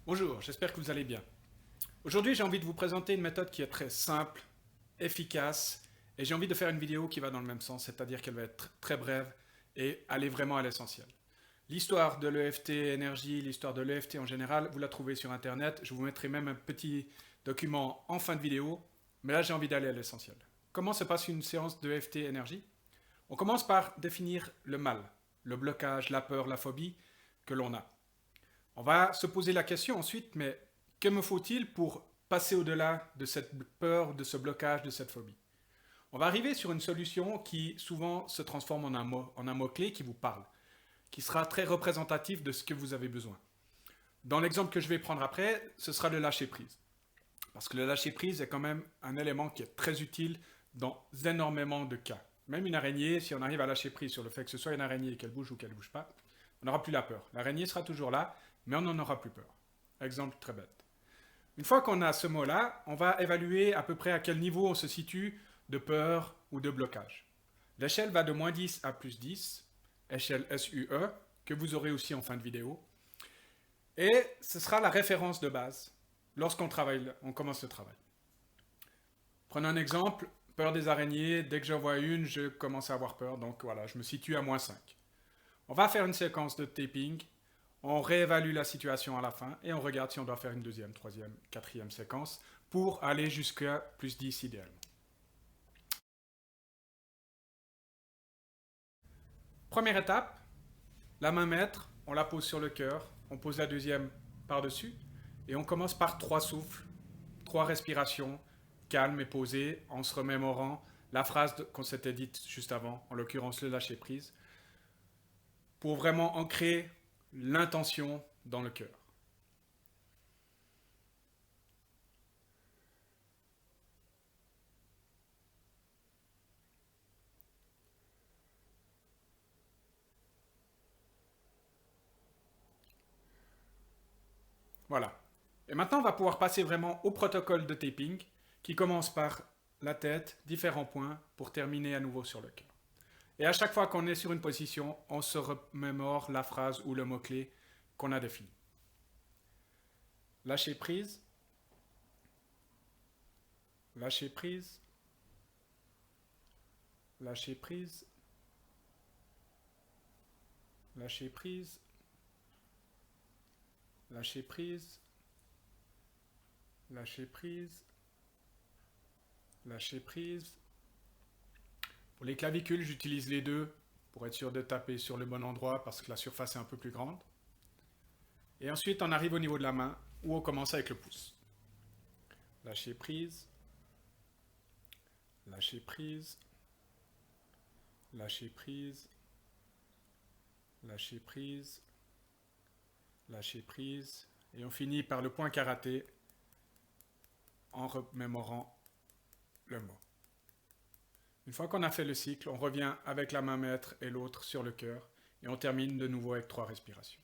Bonjour, j'espère que vous allez bien. Aujourd'hui, j'ai envie de vous présenter une méthode qui est très simple, efficace, et j'ai envie de faire une vidéo qui va dans le même sens, c'est-à-dire qu'elle va être très brève et aller vraiment à l'essentiel. L'histoire de l'EFT énergie, l'histoire de l'EFT en général, vous la trouvez sur Internet. Je vous mettrai même un petit document en fin de vidéo, mais là, j'ai envie d'aller à l'essentiel. Comment se passe une séance de EFT énergie? On commence par définir le mal, le blocage, la peur, la phobie que l'on a. On va se poser la question ensuite, mais que me faut-il pour passer au-delà de cette peur, de ce blocage, de cette phobie? On va arriver sur une solution qui souvent se transforme en un mot-clé qui vous parle, qui sera très représentatif de ce que vous avez besoin. Dans l'exemple que je vais prendre après, ce sera le lâcher-prise. Parce que le lâcher-prise est quand même un élément qui est très utile dans énormément de cas. Même une araignée, si on arrive à lâcher prise sur le fait que ce soit une araignée et qu'elle bouge ou qu'elle ne bouge pas, on n'aura plus la peur. L'araignée sera toujours là, mais on n'en aura plus peur. Exemple très bête. Une fois qu'on a ce mot-là, on va évaluer à peu près à quel niveau on se situe de peur ou de blocage. L'échelle va de moins 10 à plus 10, échelle SUE, que vous aurez aussi en fin de vidéo. Et ce sera la référence de base lorsqu'on on commence le travail. Prenons un exemple, peur des araignées, dès que j'en vois une, je commence à avoir peur, donc voilà, je me situe à moins 5. On va faire une séquence de taping, on réévalue la situation à la fin et on regarde si on doit faire une deuxième, troisième, quatrième séquence pour aller jusqu'à plus 10 idéalement. Première étape, la main maître, on la pose sur le cœur, on pose la deuxième par-dessus et on commence par 3 souffles, 3 respirations, calmes et posées, en se remémorant la phrase qu'on s'était dite juste avant, en l'occurrence le lâcher prise, pour vraiment ancrer l'intention dans le cœur. Voilà. Et maintenant, on va pouvoir passer vraiment au protocole de taping qui commence par la tête, différents points, pour terminer à nouveau sur le cœur. Et à chaque fois qu'on est sur une position, on se remémore la phrase ou le mot-clé qu'on a défini. Lâcher prise, lâcher prise, lâcher prise, lâcher prise, lâcher prise, lâcher prise, lâcher prise. Pour les clavicules, j'utilise les deux pour être sûr de taper sur le bon endroit parce que la surface est un peu plus grande. Et ensuite, on arrive au niveau de la main où on commence avec le pouce. Lâcher prise, lâcher prise, lâcher prise, lâcher prise, lâcher prise. Et on finit par le point karaté en remémorant le mot. Une fois qu'on a fait le cycle, on revient avec la main maître et l'autre sur le cœur et on termine de nouveau avec 3 respirations.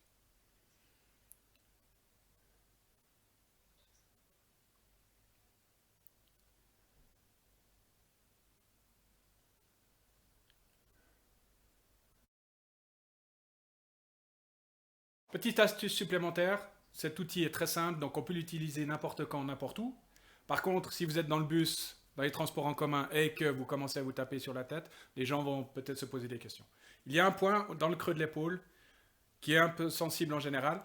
Petite astuce supplémentaire, cet outil est très simple, donc on peut l'utiliser n'importe quand, n'importe où. Par contre, si vous êtes dans le bus, dans les transports en commun et que vous commencez à vous taper sur la tête, les gens vont peut-être se poser des questions. Il y a un point dans le creux de l'épaule qui est un peu sensible en général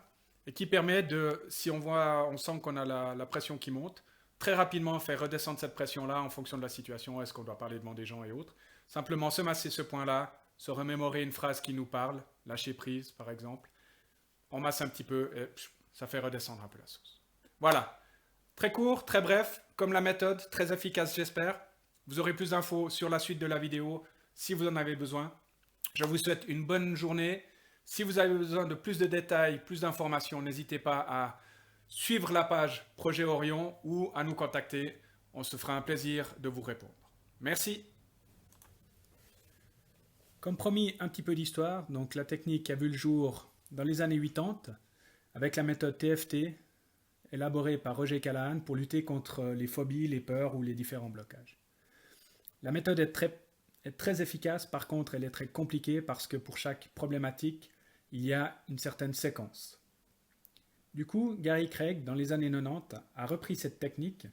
et qui permet de, si on sent qu'on a la pression qui monte, très rapidement faire redescendre cette pression-là en fonction de la situation, est-ce qu'on doit parler devant des gens et autres. Simplement se masser ce point-là, se remémorer une phrase qui nous parle, lâcher prise par exemple, on masse un petit peu et ça fait redescendre un peu la sauce. Voilà, très court, très bref, comme la méthode, très efficace j'espère. Vous aurez plus d'infos sur la suite de la vidéo si vous en avez besoin. Je vous souhaite une bonne journée. Si vous avez besoin de plus de détails, plus d'informations, n'hésitez pas à suivre la page Projet Orion ou à nous contacter. On se fera un plaisir de vous répondre. Merci. Comme promis, un petit peu d'histoire. Donc la technique a vu le jour dans les années 80 avec la méthode TFT élaborée par Roger Callahan pour lutter contre les phobies, les peurs ou les différents blocages. La méthode est très efficace, par contre elle est très compliquée parce que pour chaque problématique, il y a une certaine séquence. Du coup, Gary Craig, dans les années 90, a repris cette technique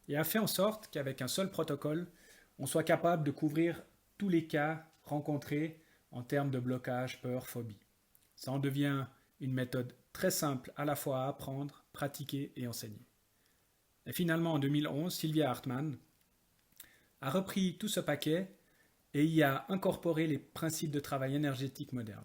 et a fait en sorte qu'avec un seul protocole, on soit capable de couvrir tous les cas rencontrés en termes de blocage, peur, phobie. Ça en devient une méthode très simple à la fois à apprendre, pratiquer et enseigner. Et finalement, en 2011, Sylvia Hartmann a repris tout ce paquet et y a incorporé les principes de travail énergétique moderne.